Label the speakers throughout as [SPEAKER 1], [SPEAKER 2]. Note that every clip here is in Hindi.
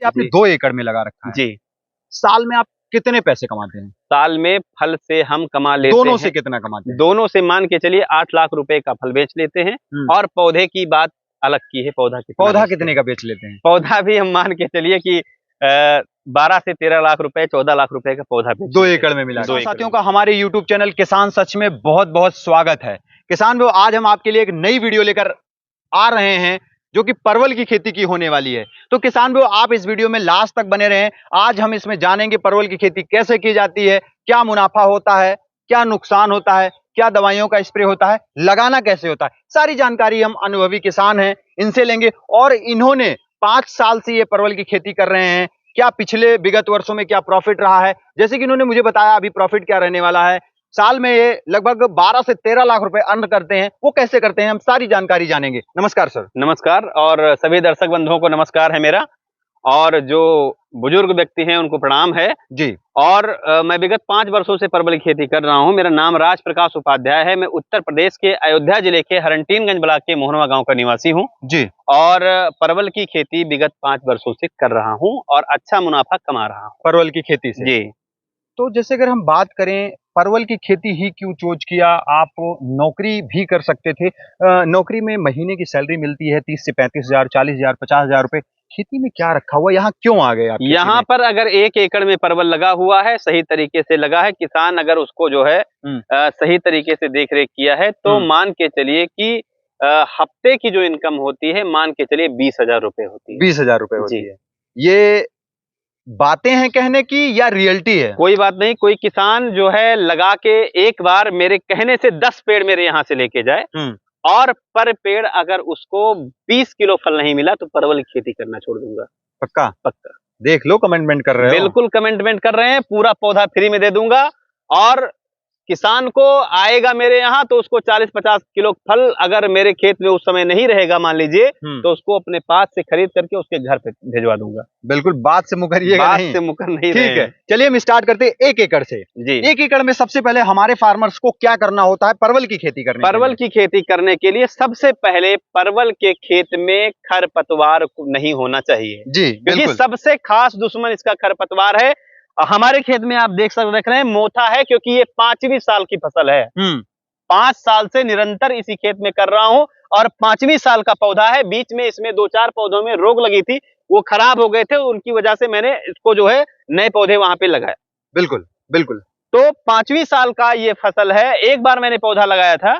[SPEAKER 1] आपने 2 एकड़ में लगा रखा है
[SPEAKER 2] जी।
[SPEAKER 1] साल में आप कितने पैसे कमाते हैं?
[SPEAKER 2] साल में फल से हम कमा लेते
[SPEAKER 1] दोनों
[SPEAKER 2] हैं,
[SPEAKER 1] से कितना कमाते हैं?
[SPEAKER 2] दोनों से मान के चलिए 8 लाख रुपए का फल बेच लेते हैं। और पौधे की बात अलग की है, पौधा
[SPEAKER 1] कितने का बेच लेते हैं?
[SPEAKER 2] पौधा भी हम मान के चलिए कि 12 से 13 लाख रुपए, 14 लाख रुपए का पौधा बेच
[SPEAKER 1] 2 एकड़ में मिला। साथियों का हमारे यूट्यूब चैनल किसान सच में बहुत बहुत स्वागत है। किसान भाइयों, आज हम आपके लिए एक नई वीडियो लेकर आ रहे हैं जो कि परवल की खेती की होने वाली है। तो किसान भाइयों, आप इस वीडियो में लास्ट तक बने रहें। आज हम इसमें जानेंगे परवल की खेती कैसे की जाती है, क्या मुनाफा होता है, क्या नुकसान होता है, क्या दवाइयों का स्प्रे होता है, लगाना कैसे होता है, सारी जानकारी हम अनुभवी किसान हैं इनसे लेंगे। और इन्होंने 5 साल से ये परवल की खेती कर रहे हैं। क्या पिछले विगत वर्षों में क्या प्रॉफिट रहा है, जैसे कि इन्होंने मुझे बताया अभी प्रॉफिट क्या रहने वाला है। साल में ये लगभग 12 से 13 लाख रुपए अर्न करते हैं। वो कैसे करते हैं, हम सारी जानकारी जानेंगे। नमस्कार सर।
[SPEAKER 2] नमस्कार, और सभी दर्शक बंधुओं को नमस्कार है मेरा, और जो बुजुर्ग व्यक्ति हैं उनको प्रणाम है
[SPEAKER 1] जी।
[SPEAKER 2] और मैं विगत 5 वर्षों से परवल की खेती कर रहा हूं। मेरा नाम राज प्रकाश उपाध्याय है। मैं उत्तर प्रदेश के अयोध्या जिले के हरनटीनगंज ब्लॉक के मोहनवा गांव का निवासी हूं
[SPEAKER 1] जी।
[SPEAKER 2] और परवल की खेती विगत 5 वर्षों से कर रहा हूं और अच्छा मुनाफा कमा रहा हूं
[SPEAKER 1] परवल की खेती से।
[SPEAKER 2] जी।
[SPEAKER 1] तो जैसे अगर हम बात करें, परवल की खेती ही क्यों चूज किया? आप नौकरी भी कर सकते थे। नौकरी में महीने की सैलरी मिलती है 30 से 35 हजार, 40 हजार, 50 हजार रुपए। खेती में क्या रखा हुआ, यहाँ क्यों आ गए आप?
[SPEAKER 2] यहाँ पर अगर 1 एकड़ में परवल लगा हुआ है, सही तरीके से लगा है, किसान अगर उसको जो है सही तरीके से देख रेख किया है, तो मान के चलिए कि हफ्ते की जो इनकम होती है, मान के चलिए 20 हजार रुपए होती है।
[SPEAKER 1] 20 हजार रुपए होती है। ये बातें हैं कहने की या रियलिटी है?
[SPEAKER 2] कोई बात नहीं, कोई किसान जो है लगा के एक बार मेरे कहने से 10 पेड़ मेरे यहाँ से लेके जाए और पर पेड़ अगर उसको 20 किलो फल नहीं मिला तो परवल की खेती करना छोड़ दूंगा।
[SPEAKER 1] पक्का?
[SPEAKER 2] पक्का।
[SPEAKER 1] देख लो, कमेंटमेंट कर रहे हो।
[SPEAKER 2] बिल्कुल कमेंटमेंट कर रहे हैं। पूरा पौधा फ्री में दे दूंगा और किसान को आएगा मेरे यहाँ तो उसको 40-50 किलो फल अगर मेरे खेत में उस समय नहीं रहेगा मान लीजिए, तो उसको अपने पास से खरीद करके उसके घर पे भिजवा दूंगा।
[SPEAKER 1] बिल्कुल, बात से मुकरिएगा नहीं।
[SPEAKER 2] बात से मुकर नहीं।
[SPEAKER 1] ठीक है, चलिए हम स्टार्ट करते हैं 1 एकड़ से।
[SPEAKER 2] जी।
[SPEAKER 1] 1 एकड़ में सबसे पहले हमारे फार्मर्स को क्या करना होता है परवल की खेती करने?
[SPEAKER 2] परवल की खेती करने के लिए सबसे पहले परवल के खेत में खरपतवार नहीं होना चाहिए
[SPEAKER 1] जी,
[SPEAKER 2] क्योंकि सबसे खास दुश्मन इसका खरपतवार है। हमारे खेत में आप देख रहे हैं मोथा है, क्योंकि ये 5वीं साल की फसल है। 5 साल से निरंतर इसी खेत में कर रहा हूं और 5वीं साल का पौधा है। बीच में इसमें 2-4 पौधों में रोग लगी थी, वो खराब हो गए थे, उनकी वजह से मैंने इसको जो है नए पौधे वहां पे लगाए।
[SPEAKER 1] बिल्कुल बिल्कुल।
[SPEAKER 2] तो 5वीं साल का ये फसल है। एक बार मैंने पौधा लगाया था,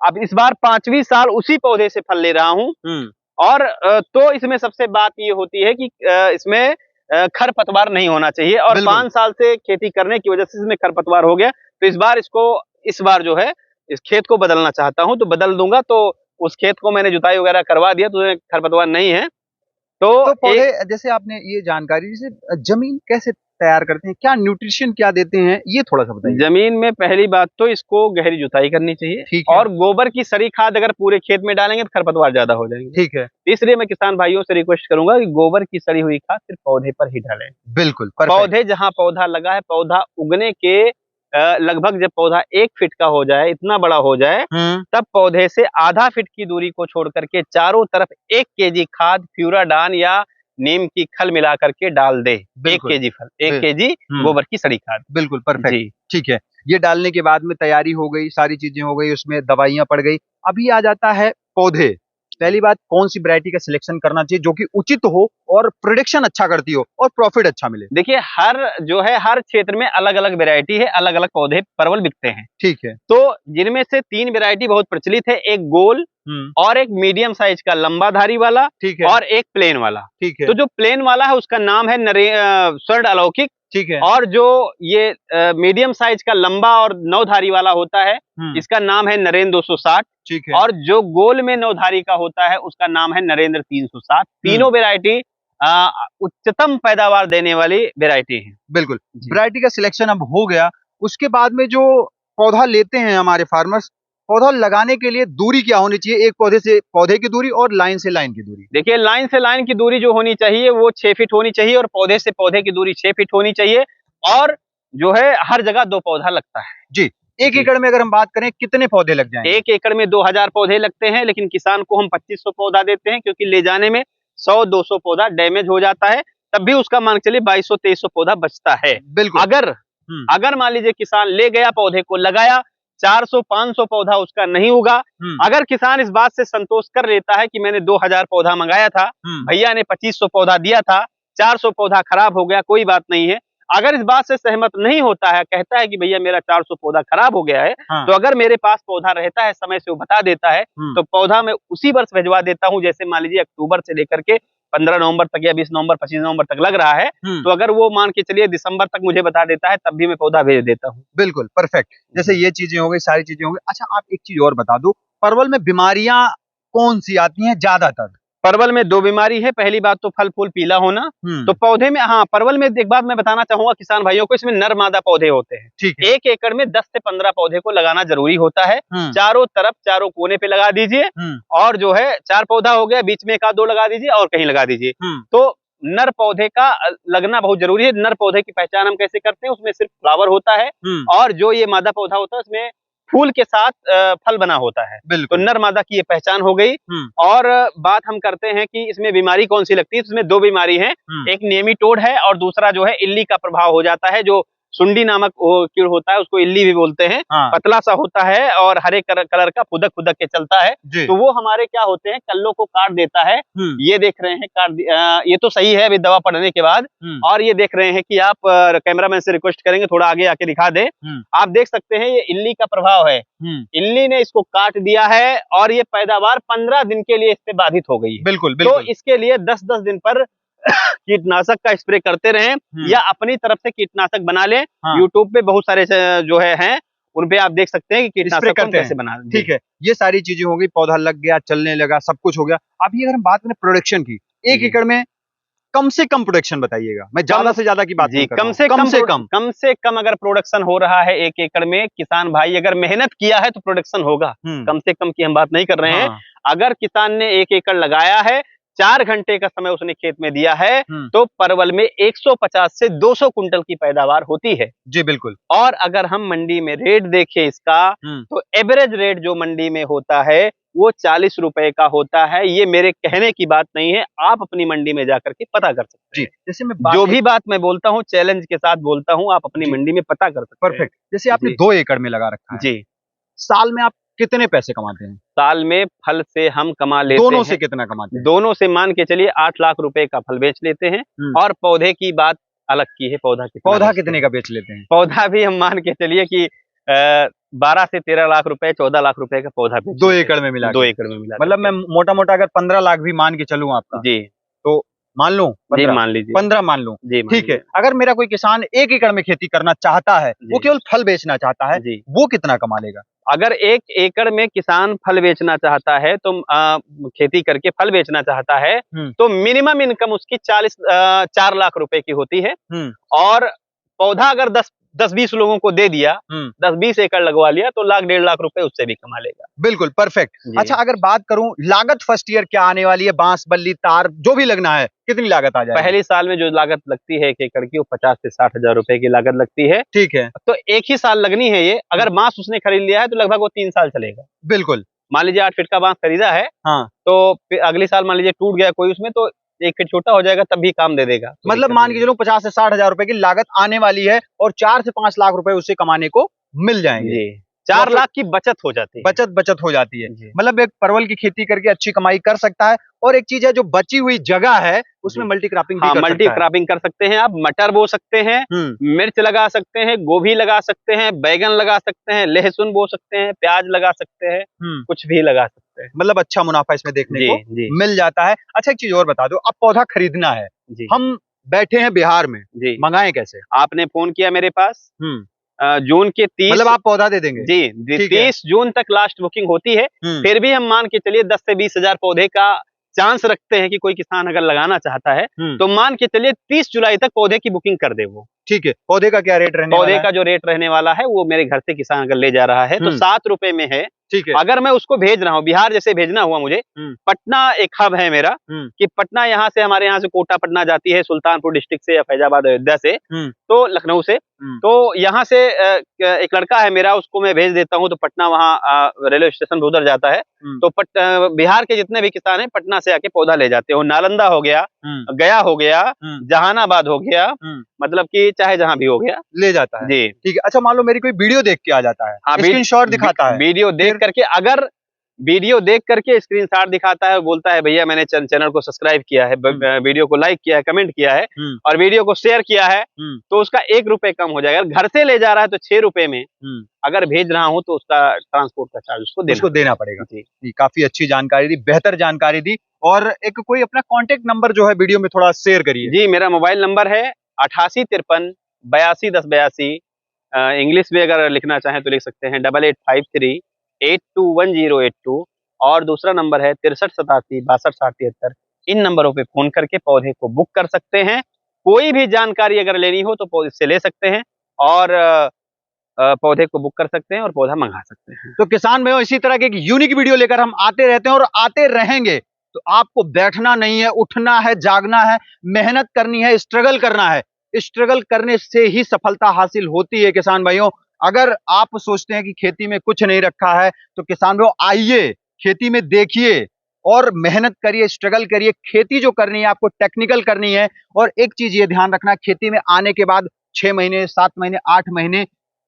[SPEAKER 2] अब इस बार 5वीं साल उसी पौधे से फल ले रहा हूं। और तो इसमें सबसे बात ये होती है कि इसमें खरपतवार नहीं होना चाहिए और 5 साल से खेती करने की वजह से इसमें खरपतवार हो गया। तो इस बार जो है इस खेत को बदलना चाहता हूं, तो बदल दूंगा। तो उस खेत को मैंने जुताई वगैरह करवा दिया, तो खरपतवार नहीं है। तो
[SPEAKER 1] पौधे जैसे आपने ये जानकारी, जैसे जमीन कैसे तैयार करते हैं, क्या न्यूट्रिशन क्या देते हैं, ये थोड़ा सा बताइए।
[SPEAKER 2] जमीन में पहली बात तो इसको गहरी जुताई करनी चाहिए और गोबर की सड़ी खाद अगर पूरे खेत में डालेंगे तो खरपतवार ज्यादा हो जाएंगे।
[SPEAKER 1] ठीक है,
[SPEAKER 2] इसलिए मैं किसान भाइयों से रिक्वेस्ट करूंगा कि गोबर की सड़ी हुई खाद सिर्फ पौधे पर ही डालें।
[SPEAKER 1] बिल्कुल।
[SPEAKER 2] पौधे जहां पौधा लगा है, पौधा उगने के लगभग जब पौधा 1 फीट का हो जाए, इतना बड़ा हो जाए, तब पौधे से आधा फीट की दूरी को छोड़ करके चारों तरफ 1 केजी खाद फ्यूराडान या नीम की खल मिला करके डाल दे। 1 केजी फल, 1 केजी गोबर की सड़ी खाद।
[SPEAKER 1] बिल्कुल परफेक्ट। ठीक है, ये डालने के बाद में तैयारी हो गई, सारी चीजें हो गई, उसमें दवाइयां पड़ गई। अभी आ जाता है पौधे। पहली बात, कौन सी वैरायटी का सिलेक्शन करना चाहिए जो कि उचित हो और प्रोडक्शन अच्छा करती हो और प्रॉफिट अच्छा मिले?
[SPEAKER 2] देखिए, हर क्षेत्र में अलग अलग वैरायटी है, अलग अलग पौधे परवल बिकते हैं।
[SPEAKER 1] ठीक है।
[SPEAKER 2] तो जिनमें से 3 वैरायटी बहुत प्रचलित है, एक गोल और एक मीडियम साइज का लंबा धारी वाला,
[SPEAKER 1] ठीक है,
[SPEAKER 2] और एक प्लेन वाला।
[SPEAKER 1] ठीक है।
[SPEAKER 2] तो जो प्लेन वाला है उसका नाम है स्वर्ण अलौकिक।
[SPEAKER 1] ठीक है।
[SPEAKER 2] और जो ये मीडियम साइज का लंबा और 9 धारी वाला होता है, इसका नाम है नरेंद्र 260।
[SPEAKER 1] ठीक है।
[SPEAKER 2] और जो गोल में 9 धारी का होता है उसका नाम है नरेंद्र 360। तीनों वैरायटी उच्चतम पैदावार देने वाली वैरायटी है।
[SPEAKER 1] बिल्कुल, वैरायटी का सिलेक्शन अब हो गया। उसके बाद में जो पौधा लेते हैं हमारे फार्मर्स, पौधा लगाने के लिए दूरी क्या होनी चाहिए? एक पौधे से पौधे की दूरी और लाइन से लाइन की दूरी।
[SPEAKER 2] देखिए, लाइन से लाइन की दूरी जो होनी चाहिए वो 6 फीट होनी चाहिए और पौधे से पौधे की दूरी 6 फीट होनी चाहिए। और जो है हर जगह 2 पौधा लगता है।
[SPEAKER 1] जी। 1 एकड़ में अगर हम बात करें कितने पौधे लग जाएंगे?
[SPEAKER 2] 1 एकड़ में 2000 पौधे लगते हैं, लेकिन किसान को हम 2500 पौधा देते हैं, क्योंकि ले जाने में 100-200 पौधा डैमेज हो जाता है। तब भी उसका मान के चलिए 2200-2300 पौधा बचता है।
[SPEAKER 1] बिल्कुल।
[SPEAKER 2] अगर मान लीजिए किसान ले गया पौधे को, लगाया, 400-500 पौधा उसका नहीं उगा, अगर किसान इस बात से संतोष कर लेता है कि मैंने 2000 पौधा मंगाया था, भैया ने 2500 पौधा दिया था, 400 पौधा खराब हो गया, कोई बात नहीं है। अगर इस बात से सहमत नहीं होता है, कहता है कि भैया मेरा 400 पौधा खराब हो गया है, तो अगर मेरे पास पौधा रहता है, समय से वो बता देता है, तो पौधा मैं उसी वर्ष भिजवा देता हूँ। जैसे मान लीजिए अक्टूबर से लेकर के 15 नवंबर तक या 20 नवंबर 25 नवंबर तक लग रहा है, तो अगर वो मान के चलिए दिसंबर तक मुझे बता देता है, तब भी मैं पौधा भेज देता हूँ।
[SPEAKER 1] बिल्कुल परफेक्ट। जैसे ये चीजें हो गई, सारी चीजें हो गई। अच्छा, आप एक चीज और बता दो, परवल में बीमारियां कौन सी आती हैं ज्यादातर?
[SPEAKER 2] परवल में 2 बीमारी है। पहली बात तो फल फूल पीला होना। तो पौधे में, हाँ, परवल में एक बात मैं बताना चाहूंगा किसान भाइयों को, इसमें नर मादा पौधे होते हैं।
[SPEAKER 1] ठीक है।
[SPEAKER 2] 1 एकड़ में 10 से 15 पौधे को लगाना जरूरी होता है। चारों तरफ, चारों कोने पे लगा दीजिए, और जो है 4 पौधा हो गया, बीच में 1 आध 2 लगा दीजिए और कहीं लगा दीजिए। तो नर पौधे का लगना बहुत जरूरी है। नर पौधे की पहचान हम कैसे करते हैं? उसमें सिर्फ फ्लावर होता है, और जो ये मादा पौधा होता है उसमें फूल के साथ फल बना होता है। तो नर मादा की ये पहचान हो गई। और बात हम करते हैं कि इसमें बीमारी कौन सी लगती है। इसमें 2 बीमारी हैं, एक नेमीटोड है और दूसरा जो है इल्ली का प्रभाव हो जाता है। जो सुंडी नामक कीड़ होता है, उसको इल्ली भी बोलते हैं। पतला सा होता है और हरे कलर का फुदक फुदक के चलता है। तो वो हमारे क्या होते हैं, कल्लों को काट देता है। ये देख रहे हैं ये तो सही है अभी दवा पड़ने के बाद। और ये देख रहे हैं कि आप कैमरामैन से रिक्वेस्ट करेंगे थोड़ा आगे आके दिखा दे। आप देख सकते हैं ये इल्ली का प्रभाव है। इल्ली ने इसको काट दिया है और ये पैदावार 15 दिन के लिए इससे बाधित हो गई है।
[SPEAKER 1] बिल्कुल।
[SPEAKER 2] तो इसके लिए 10-10 दिन पर कीटनाशक का स्प्रे करते रहें, या अपनी तरफ से कीटनाशक बना लें। यूट्यूब पे बहुत सारे जो हैं, उन पे आप देख सकते हैं कि कीटनाशक कैसे बना।
[SPEAKER 1] ठीक है, ये सारी चीजें हो गई, पौधा लग गया, चलने लगा, सब कुछ हो गया। अभी अगर हम बात करें प्रोडक्शन की, 1 एकड़ में कम से कम प्रोडक्शन बताइएगा। मैं ज्यादा से ज्यादा की बात नहीं कर रहा हूं।
[SPEAKER 2] कम से कम अगर प्रोडक्शन हो रहा है 1 एकड़ में, किसान भाई अगर मेहनत किया है तो प्रोडक्शन होगा। कम से कम की हम बात नहीं कर रहे हैं। अगर किसान ने 1 एकड़ लगाया है, 4 घंटे का समय उसने खेत में दिया है, तो परवल में 150 से 200 कुंटल की पैदावार होती है।
[SPEAKER 1] जी बिल्कुल।
[SPEAKER 2] और अगर हम मंडी में रेट देखें इसका, तो एवरेज रेट जो मंडी में होता है वो 40 रुपए का होता है। ये मेरे कहने की बात नहीं है, आप अपनी मंडी में जाकर के पता कर सकते हैं।
[SPEAKER 1] जैसे मैं
[SPEAKER 2] जो भी बात मैं बोलता हूँ चैलेंज के साथ बोलता हूँ, आप अपनी मंडी में पता कर सकते हैं।
[SPEAKER 1] परफेक्ट। जैसे आपने 2 एकड़ में लगा रखा है जी, साल में आप कितने पैसे कमाते हैं?
[SPEAKER 2] साल में फल से हम कमा लेते हैं।
[SPEAKER 1] दोनों से कितना कमाते हैं?
[SPEAKER 2] दोनों से मान के चलिए 8 लाख रुपए का फल बेच लेते हैं। और पौधे की बात अलग की है। पौधा
[SPEAKER 1] कितने का बेच लेते हैं?
[SPEAKER 2] पौधा भी हम मान के चलिए कि 12 से 13 लाख रुपए, 14 लाख रुपए का पौधा
[SPEAKER 1] 2 एकड़ में मिला।
[SPEAKER 2] 2 एकड़ में मिला।
[SPEAKER 1] मतलब मैं मोटा मोटा अगर 15 लाख भी मान के चलूं आपका,
[SPEAKER 2] जी,
[SPEAKER 1] तो मान लूं 15,
[SPEAKER 2] मान लीजिए
[SPEAKER 1] 15 मान लूं, ठीक है। अगर मेरा कोई किसान 1 एकड़ में खेती करना चाहता है, वो केवल फल बेचना चाहता है, वो कितना कमा लेगा?
[SPEAKER 2] अगर 1 एकड़ में किसान फल बेचना चाहता है, तो खेती करके फल बेचना चाहता है, तो मिनिमम इनकम उसकी 4 लाख रुपए की होती है। और पौधा अगर 10-20 लोगों को दे दिया, 10-20 एकड़ लगवा लिया, तो 1-1.5 लाख रुपए उससे भी कमा लेगा।
[SPEAKER 1] बिल्कुल परफेक्ट। अच्छा, अगर बात करूं लागत फर्स्ट ईयर क्या आने वाली है, बांस बल्ली तार जो भी लगना है, कितनी लागत आ जाएगी?
[SPEAKER 2] पहली साल में जो लागत लगती है 1 एकड़ की, वो 50 से 60 हजार रुपए की लागत लगती है।
[SPEAKER 1] ठीक है।
[SPEAKER 2] तो एक ही साल लगनी है ये। अगर बांस उसने खरीद लिया है तो लगभग वो 3 साल चलेगा।
[SPEAKER 1] बिल्कुल।
[SPEAKER 2] मान लीजिए 8 फीट का बांस खरीदा है, तो फिर अगले साल मान लीजिए टूट गया कोई उसमें, तो 1 फीट छोटा हो जाएगा, तब भी काम दे देगा।
[SPEAKER 1] मतलब मान के चलो 50 से 60 हजार रुपए की लागत आने वाली है, और 4 से 5 लाख रुपए उससे कमाने को मिल जाएंगे।
[SPEAKER 2] 4 लाख की बचत हो जाती है।
[SPEAKER 1] बचत हो जाती है। मतलब एक परवल की खेती करके अच्छी कमाई कर सकता है। और एक चीज है, जो बची हुई जगह है उसमें मल्टी क्रॉपिंग भी कर सकता है।
[SPEAKER 2] मल्टी क्रॉपिंग कर सकते हैं आप। मटर बो सकते हैं, मिर्च लगा सकते हैं, गोभी लगा सकते हैं, बैगन लगा सकते हैं, लहसुन बो सकते हैं, प्याज लगा सकते हैं, कुछ भी लगा सकते हैं।
[SPEAKER 1] मतलब अच्छा मुनाफा इसमें देखने को मिल जाता है। अच्छा, एक चीज और बता दो, अब पौधा खरीदना है, हम बैठे हैं बिहार में, मंगाएं कैसे?
[SPEAKER 2] आपने फोन किया मेरे पास, जून के 30,
[SPEAKER 1] मतलब आप पौधा दे देंगे?
[SPEAKER 2] जी, 30 जून तक लास्ट बुकिंग होती है। फिर भी हम मान के चलिए 10 से 20 हजार पौधे का चांस रखते हैं कि कोई किसान अगर लगाना चाहता है, तो मान के चलिए 30 जुलाई तक पौधे की बुकिंग कर दे वो।
[SPEAKER 1] ठीक है। पौधे का क्या रेट रहने वाला है?
[SPEAKER 2] पौधे का जो रेट रहने वाला है, वो मेरे घर से किसान अगर ले जा रहा है तो 7 रुपए में है।
[SPEAKER 1] ठीक है।
[SPEAKER 2] अगर मैं उसको भेज रहा हूँ, बिहार जैसे भेजना हुआ मुझे, पटना एक हब है मेरा, कि पटना यहाँ से, हमारे यहाँ से कोटा पटना जाती है, सुल्तानपुर डिस्ट्रिक्ट से या फैजाबाद अयोध्या से, तो लखनऊ से तो यहाँ से एक लड़का है मेरा, उसको मैं भेज देता हूँ, तो पटना वहाँ रेलवे स्टेशन पे उधर जाता है। तो बिहार के जितने भी किसान हैं पटना से आके पौधा ले जाते हो। नालंदा हो गया, गया हो गया, जहानाबाद हो गया, मतलब कि चाहे जहाँ भी हो गया
[SPEAKER 1] ले जाता है
[SPEAKER 2] जी।
[SPEAKER 1] ठीक है। अच्छा, मान लो मेरी कोई वीडियो देख के आ जाता है,
[SPEAKER 2] हाँ,
[SPEAKER 1] स्क्रीनशॉट दिखाता है,
[SPEAKER 2] वीडियो देख करके, अगर वीडियो देख करके स्क्रीनशॉट दिखाता है, बोलता है भैया मैंने चैनल को सब्सक्राइब किया है, वीडियो को लाइक किया है, कमेंट किया है और वीडियो को शेयर किया है, तो उसका 1 रुपए कम हो जाएगा। अगर घर से ले जा रहा है तो 6 रुपए में, अगर भेज रहा हूं तो उसका ट्रांसपोर्ट का चार्ज उसको देना पड़ेगा जी।
[SPEAKER 1] काफी अच्छी जानकारी दी, बेहतर जानकारी दी। और एक कोई अपना कॉन्टेक्ट नंबर जो है वीडियो में थोड़ा शेयर करिए।
[SPEAKER 2] जी, मेरा मोबाइल नंबर है 8853821082। इंग्लिश में अगर लिखना चाहें तो लिख सकते हैं 8853821082। और दूसरा नंबर है 6387626073। इन नंबरों पे फोन करके पौधे को बुक कर सकते हैं। कोई भी जानकारी अगर लेनी हो तो इससे ले सकते हैं और पौधे को बुक कर सकते हैं और पौधा मंगा सकते हैं।
[SPEAKER 1] तो किसान भाइयों, इसी तरह के एक यूनिक वीडियो लेकर हम आते रहते हैं और आते रहेंगे। तो आपको बैठना नहीं है, उठना है, जागना है, मेहनत करनी है, स्ट्रगल करना है। स्ट्रगल करने से ही सफलता हासिल होती है किसान भाइयों। अगर आप सोचते हैं कि खेती में कुछ नहीं रखा है, तो किसान भाइयों आइए, खेती में देखिए और मेहनत करिए, स्ट्रगल करिए। खेती जो करनी है आपको टेक्निकल करनी है। और एक चीज ये ध्यान रखना, खेती में आने के बाद 6 महीने, 7 महीने, 8 महीने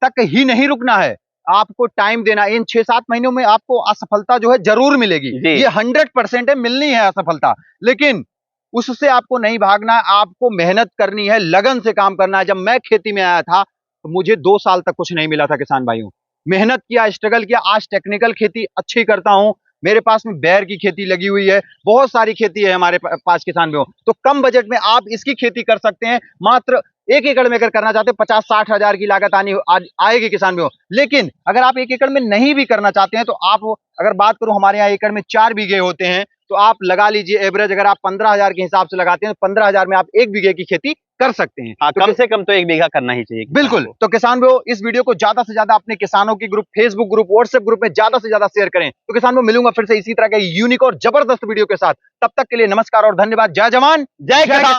[SPEAKER 1] तक ही नहीं रुकना है, आपको टाइम देना। इन 6-7 महीनों में आपको असफलता जो है जरूर मिलेगी, ये 100% है, मिलनी है असफलता। लेकिन उससे आपको नहीं भागना है, आपको मेहनत करनी है, लगन से काम करना है। जब मैं खेती में आया था तो मुझे 2 साल तक कुछ नहीं मिला था किसान भाइयों। मेहनत किया, स्ट्रगल किया, आज टेक्निकल खेती अच्छी करता हूं। मेरे पास में बैर की खेती लगी हुई है, बहुत सारी खेती है हमारे पास किसान भाइयों। तो कम बजट में आप इसकी खेती कर सकते हैं। मात्र 1 एकड़ में अगर करना चाहते हैं 50-60 हजार की लागत आएगी किसान भाइयों। लेकिन अगर आप 1 एकड़ में नहीं भी करना चाहते हैं तो आप, अगर बात करूं हमारे यहाँ एकड़ में 4 बीघे होते हैं, तो आप लगा लीजिए एवरेज, अगर आप 15,000 के हिसाब से लगाते हैं तो 15,000 में आप 1 बीघे की खेती कर सकते हैं।
[SPEAKER 2] हाँ, कम से कम तो 1 बीघा करना ही चाहिए
[SPEAKER 1] बिल्कुल। तो किसान भाइयों, इस वीडियो को ज्यादा से ज्यादा अपने किसानों की group, Facebook group, WhatsApp group में ज्यादा से ज्यादा शेयर करें। तो किसान भाइयों, मिलूंगा फिर से इसी तरह के यूनिक और जबरदस्त वीडियो के साथ। तब तक के लिए नमस्कार और धन्यवाद। जय जवान, जय किसान।